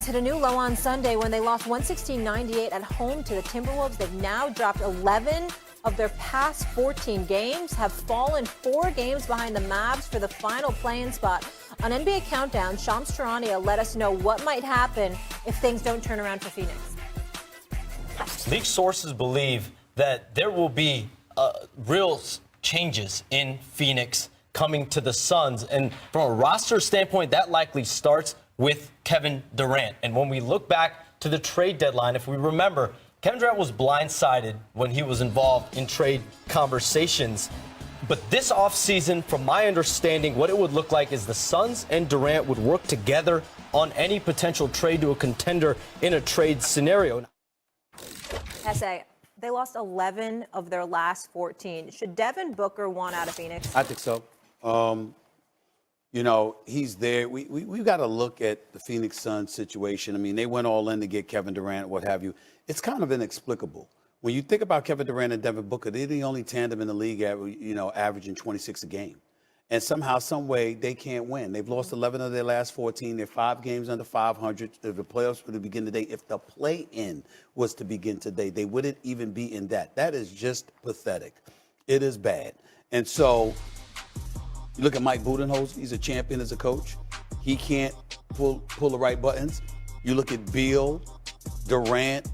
hit a new low on Sunday when they lost 116-98 at home to the Timberwolves. They've now dropped 11 of their past 14 games, have fallen 4 games behind the Mavs for the final play-in spot. On NBA Countdown, Shams Charania let us know what might happen if things don't turn around for Phoenix. League sources believe that there will be real changes in Phoenix coming to the Suns. And from a roster standpoint, that likely starts with Kevin Durant. And when we look back to the trade deadline, if we remember, Kevin Durant was blindsided when he was involved in trade conversations. But this offseason, from my understanding, what it would look like is the Suns and Durant would work together on any potential trade to a contender in a trade scenario. SA, they lost 11 of their last 14. Should Devin Booker want out of Phoenix? I think so. You know, he's there. We've got to look at the Phoenix Suns situation. I mean, they went all in to get Kevin Durant, what have you. It's kind of inexplicable. When you think about Kevin Durant and Devin Booker, they're the only tandem in the league, averaging 26 a game. And somehow, some way, they can't win. They've lost 11 of their last 14. They're 5 games under 500. If the playoffs were to begin today, if the play-in was to begin today, they wouldn't even be in that. That is just pathetic. It is bad. And so, you look at Mike Budenholzer. He's a champion as a coach. He can't pull the right buttons. You look at Beal, Durant,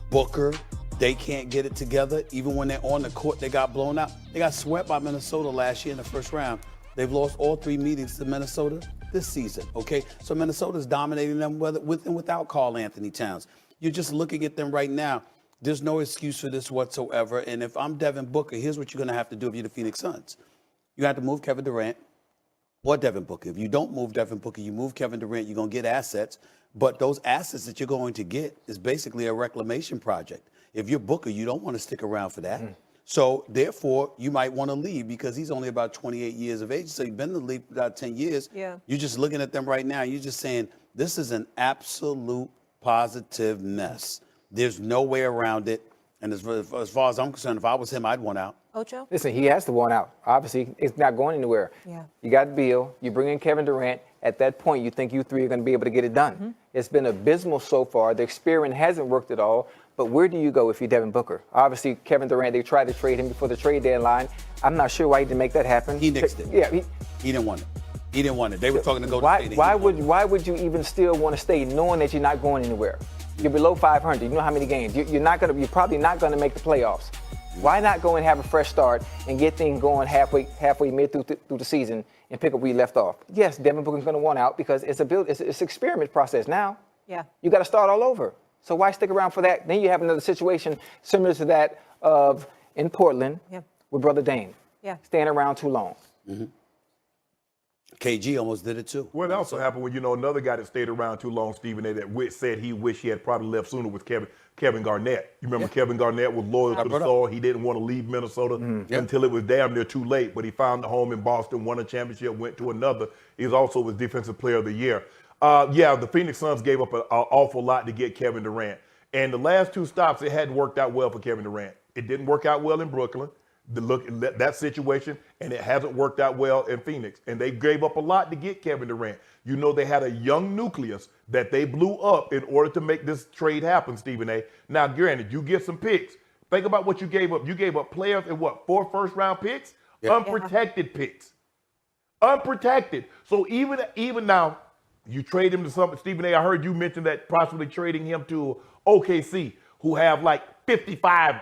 Booker. They can't get it together. Even when they're on the court, they got blown out. They got swept by Minnesota last year in the first round. They've lost all 3 meetings to Minnesota this season, okay? So Minnesota's dominating them with and without Karl Anthony Towns. You're just looking at them right now. There's no excuse for this whatsoever. And if I'm Devin Booker, here's what you're going to have to do if you're the Phoenix Suns. You have to move Kevin Durant or Devin Booker. If you don't move Devin Booker, you move Kevin Durant, you're going to get assets. But those assets that you're going to get is basically a reclamation project. If you're Booker, you don't want to stick around for that. So, therefore, you might want to leave because he's only about 28 years of age. So, you've been in the league for about 10 years. Yeah. You're just looking at them right now. You're just saying, this is an absolute positive mess. There's no way around it. And as far as I'm concerned, if I was him, I'd want out. Ocho? Listen, he has to want out. Obviously, it's not going anywhere. Yeah. You got Beal. You bring in Kevin Durant. At that point, you think you three are going to be able to get it done. It's been abysmal so far. The experiment hasn't worked at all. But where do you go if you're Devin Booker? Obviously, Kevin Durant, they tried to trade him before the trade deadline. I'm not sure why he didn't make that happen. He nixed it. Yeah, he didn't want it. He didn't want it. They were talking to go to why would you even still want to stay knowing that you're not going anywhere? You're below 500. You know how many games? You're probably not going to make the playoffs. Why not go and have a fresh start and get things going halfway mid through the season and pick up where you left off? Yes, Devin Booker's going to want out because it's an experiment process now. Yeah. You got to start all over. So why stick around for that? Then you have another situation similar to that of in Portland with Brother Dame. Yeah. Staying around too long. KG almost did it too. Well, it also happened when, another guy that stayed around too long, Stephen A., that said he wished he had probably left sooner was Kevin Garnett. You remember Kevin Garnett was loyal to the soil. He didn't want to leave Minnesota until it was damn near too late. But he found a home in Boston, won a championship, went to another. He also was Defensive Player of the Year. The Phoenix Suns gave up an awful lot to get Kevin Durant. And the last 2 stops, it hadn't worked out well for Kevin Durant. It didn't work out well in Brooklyn, that situation, and it hasn't worked out well in Phoenix. And they gave up a lot to get Kevin Durant. They had a young nucleus that they blew up in order to make this trade happen, Stephen A. Now, granted, you get some picks. Think about what you gave up. You gave up players and 4 first-round picks? Yeah. Unprotected picks. Unprotected. So even now, you trade him to something. Stephen A., I heard you mention that possibly trading him to OKC, who have like 55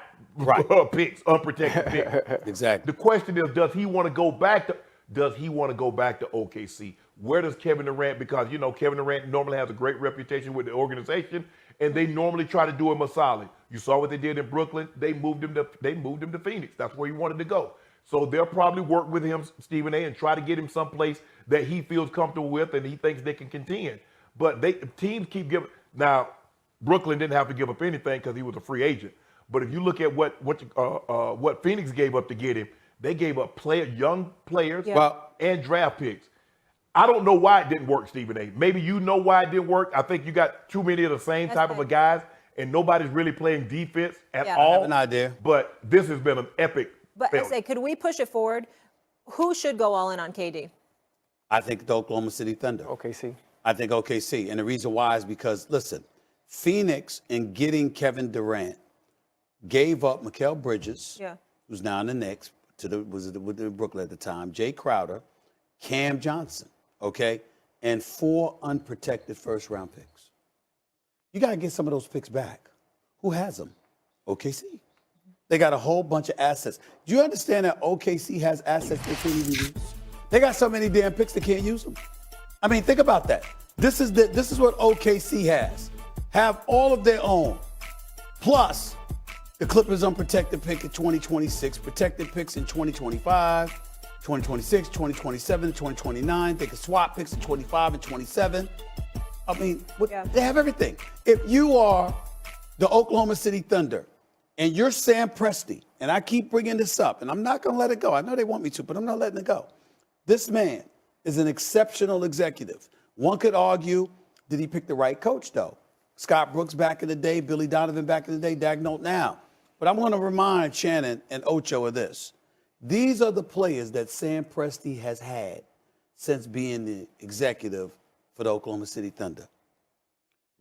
picks, unprotected picks. Exactly. The question is, does he want to go back to OKC? Where does Kevin Durant, because Kevin Durant normally has a great reputation with the organization, and they normally try to do him a solid. You saw what they did in Brooklyn. They moved him to Phoenix. That's where he wanted to go. So they'll probably work with him, Stephen A., and try to get him someplace that he feels comfortable with and he thinks they can contend. But teams keep giving. Now, Brooklyn didn't have to give up anything because he was a free agent. But if you look at what Phoenix gave up to get him, they gave up young players and draft picks. I don't know why it didn't work, Stephen A. Maybe you know why it didn't work. I think you got too many of the same type of guys, and nobody's really playing defense at all. I have an idea. But this has been an epic failure. SA, could we push it forward? Who should go all in on KD? I think the Oklahoma City Thunder. OKC. I think OKC. And the reason why is because, listen, Phoenix, in getting Kevin Durant, gave up Mikal Bridges, who's now in the Knicks, was with Brooklyn at the time, Jay Crowder, Cam Johnson, okay, and 4 unprotected first-round picks. You got to get some of those picks back. Who has them? OKC. They got a whole bunch of assets. Do you understand that OKC has assets they can't even use? They got so many damn picks they can't use them. I mean, think about that. This is what OKC has. Have all of their own. Plus, the Clippers unprotected pick in 2026, protected picks in 2025, 2026, 2027, 2029. They can swap picks in 25 and 27. I mean, they have everything. If you are the Oklahoma City Thunder and you're Sam Presti, and I keep bringing this up, and I'm not going to let it go. I know they want me to, but I'm not letting it go. This man is an exceptional executive. One could argue, did he pick the right coach, though? Scott Brooks back in the day, Billy Donovan back in the day, Dagnall now. But I'm going to remind Shannon and Ocho of this. These are the players that Sam Presti has had since being the executive for the Oklahoma City Thunder.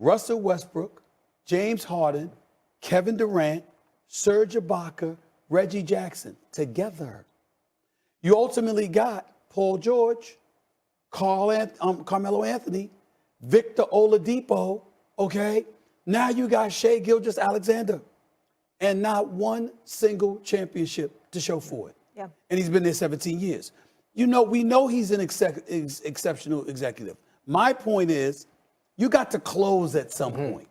Russell Westbrook, James Harden, Kevin Durant, Serge Ibaka, Reggie Jackson together. You ultimately got Paul George, Carmelo Anthony, Victor Oladipo, okay? Now you got Shai Gilgeous-Alexander. And not one single championship to show for it. Yeah. And he's been there 17 years. You know, we know he's an exceptional executive. My point is, you got to close at some point.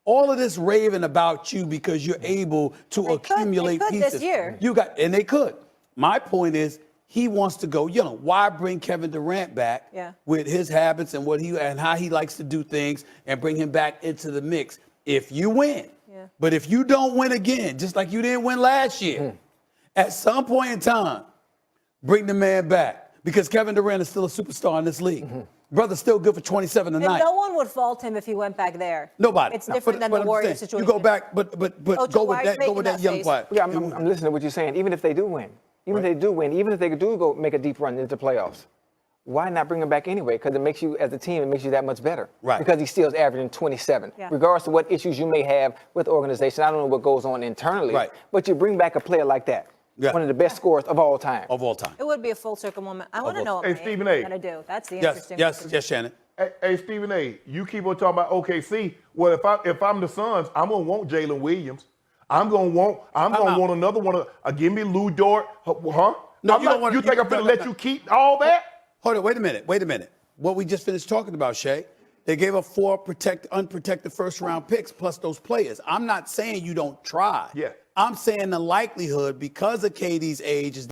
All of this raving about you because you're able to accumulate pieces. This year. And they could. My point is, he wants to go, why bring Kevin Durant back with his habits and and how he likes to do things and bring him back into the mix if you win. But if you don't win again, just like you didn't win last year, at some point in time, bring the man back because Kevin Durant is still a superstar in this league. Brother's still good for 27 tonight. And no one would fault him if he went back there. Nobody. It's different than the Warriors situation. You go back, but go with that young player. Yeah, I'm listening to what you're saying. Even if they do win, even if they do go make a deep run into the playoffs, why not bring him back anyway? Because it makes you, as a team, it makes you that much better. Right. Because he still is averaging 27. Yeah. Regardless of what issues you may have with the organization, I don't know what goes on internally. Right. But you bring back a player like that. Yeah. One of the best scorers of all time. It would be a full circle moment. I want to know what Stephen A. going to do. That's the interesting question. Yes, Shannon. Hey, Stephen A., you keep on talking about OKC. Well, if I'm the Suns, I'm gonna want Jalen Williams. I'm gonna want another one. Give me Lou Dort, huh? No, you think I'm gonna let you keep all that? Hold on, wait a minute. What we just finished talking about, Shay, they gave up 4 unprotected first-round picks plus those players. I'm not saying you don't try. Yeah. I'm saying the likelihood, because of KD's age, is